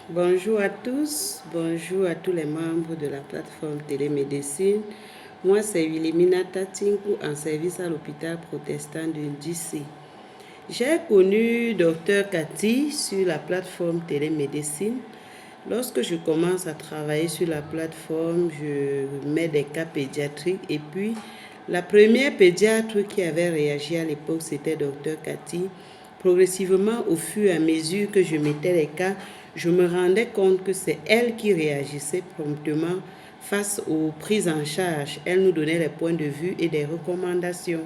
Bonjour à tous, bonjour à tous les membres de la plateforme Télémédecine. Moi, c'est Wilhelmina Tatinkou en service à l'hôpital protestant de Ndissi. J'ai connu Dr Cathy sur la plateforme Télémédecine. Lorsque je commence à travailler sur la plateforme, je mets des cas pédiatriques et puis la première pédiatre qui avait réagi à l'époque, c'était Dr Cathy. Progressivement, au fur et à mesure que je mettais les cas, je me rendais compte que c'est elle qui réagissait promptement face aux prises en charge. Elle nous donnait les points de vue et des recommandations.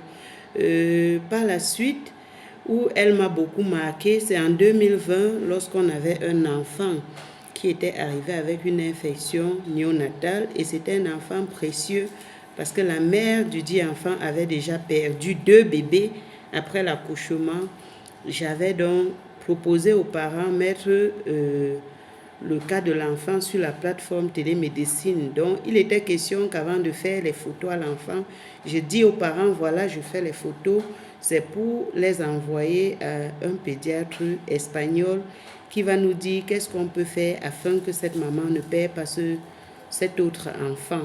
Par la suite, où elle m'a beaucoup marqué, c'est en 2020, lorsqu'on avait un enfant qui était arrivé avec une infection néonatale et c'était un enfant précieux parce que la mère du dit enfant avait déjà perdu 2 bébés après l'accouchement. J'avais donc proposé aux parents de mettre le cas de l'enfant sur la plateforme télémédecine. Donc, il était question qu'avant de faire les photos à l'enfant, je dis aux parents, voilà, je fais les photos, c'est pour les envoyer à un pédiatre espagnol qui va nous dire qu'est-ce qu'on peut faire afin que cette maman ne perde pas cet autre enfant.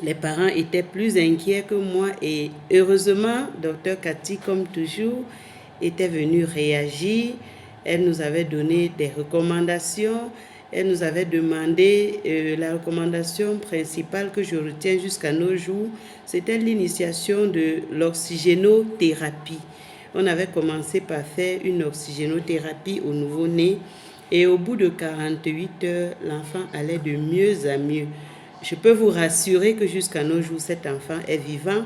Les parents étaient plus inquiets que moi et heureusement, Dr Cathy, comme toujours, était venue réagir. Elle nous avait donné des recommandations. Elle nous avait demandé la recommandation principale que je retiens jusqu'à nos jours, c'était l'initiation de l'oxygénothérapie. On avait commencé par faire une oxygénothérapie au nouveau-né et au bout de 48 heures, l'enfant allait de mieux en mieux. Je peux vous rassurer que jusqu'à nos jours, cet enfant est vivant.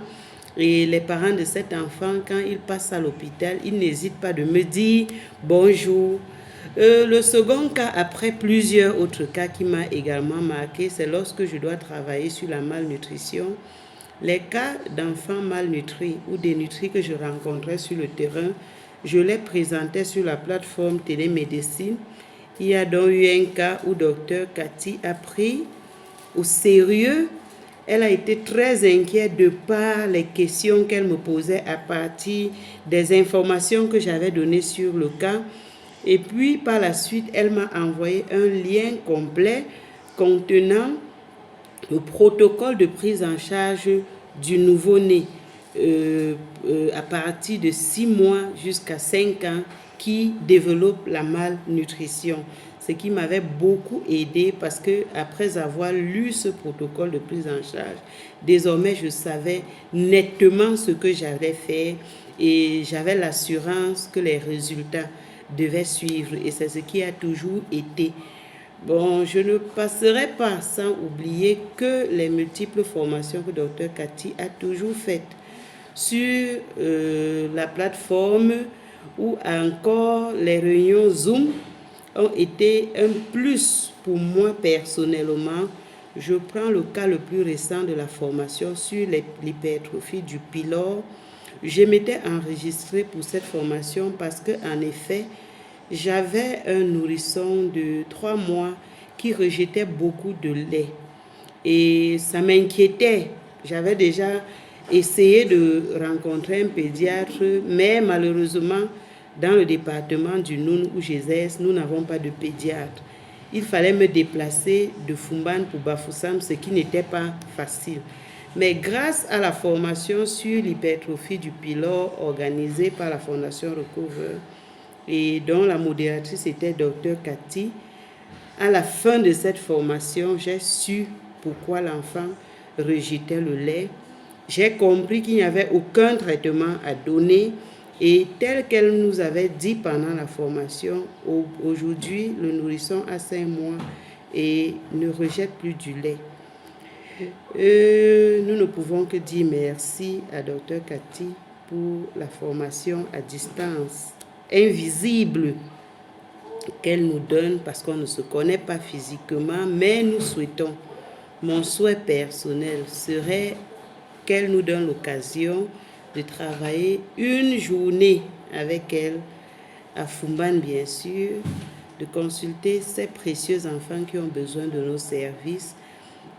Et les parents de cet enfant, quand ils passent à l'hôpital, ils n'hésitent pas de me dire bonjour. Le second cas, après plusieurs autres cas qui m'a également marqué, c'est lorsque je dois travailler sur la malnutrition. Les cas d'enfants malnutris ou dénutris que je rencontrais sur le terrain, je les présentais sur la plateforme télémédecine. Il y a donc eu un cas où Dr Cathy a pris au sérieux. Elle a été très inquiète de par les questions qu'elle me posait à partir des informations que j'avais données sur le cas. Et puis, par la suite, elle m'a envoyé un lien complet contenant le protocole de prise en charge du nouveau-né à partir de 6 mois jusqu'à 5 ans qui développe la malnutrition. Ce qui m'avait beaucoup aidé parce que après avoir lu ce protocole de prise en charge, désormais je savais nettement ce que j'allais faire et j'avais l'assurance que les résultats devaient suivre et c'est ce qui a toujours été. Bon, je ne passerai pas sans oublier que les multiples formations que Dr Cathy a toujours faites sur la plateforme ou encore les réunions Zoom ont été un plus pour moi personnellement. Je prends le cas le plus récent de la formation sur l'hypertrophie du pylore. Je m'étais enregistrée pour cette formation parce que, en effet, j'avais un nourrisson de 3 mois qui rejetait beaucoup de lait. Et ça m'inquiétait. J'avais déjà essayé de rencontrer un pédiatre, mais malheureusement, dans le département du Noun où j'exerce, nous n'avons pas de pédiatre. Il fallait me déplacer de Fumban pour Bafoussam, ce qui n'était pas facile. Mais grâce à la formation sur l'hypertrophie du pylore organisée par la Fondation Recover et dont la modératrice était Dr Cathy, à la fin de cette formation, j'ai su pourquoi l'enfant rejetait le lait. J'ai compris qu'il n'y avait aucun traitement à donner et tel qu'elle nous avait dit pendant la formation, aujourd'hui, le nourrisson a 5 mois et ne rejette plus du lait. Nous ne pouvons que dire merci à Dr Cathy pour la formation à distance, invisible, qu'elle nous donne parce qu'on ne se connaît pas physiquement, mais nous souhaitons, mon souhait personnel serait qu'elle nous donne l'occasion de travailler une journée avec elle, à Fumban bien sûr, de consulter ces précieux enfants qui ont besoin de nos services.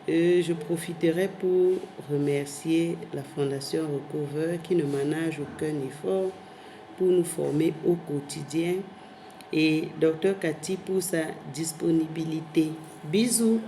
Je profiterai pour remercier la Fondation Recover qui ne ménage aucun effort pour nous former au quotidien. et Dr Cathy pour sa disponibilité. Bisous.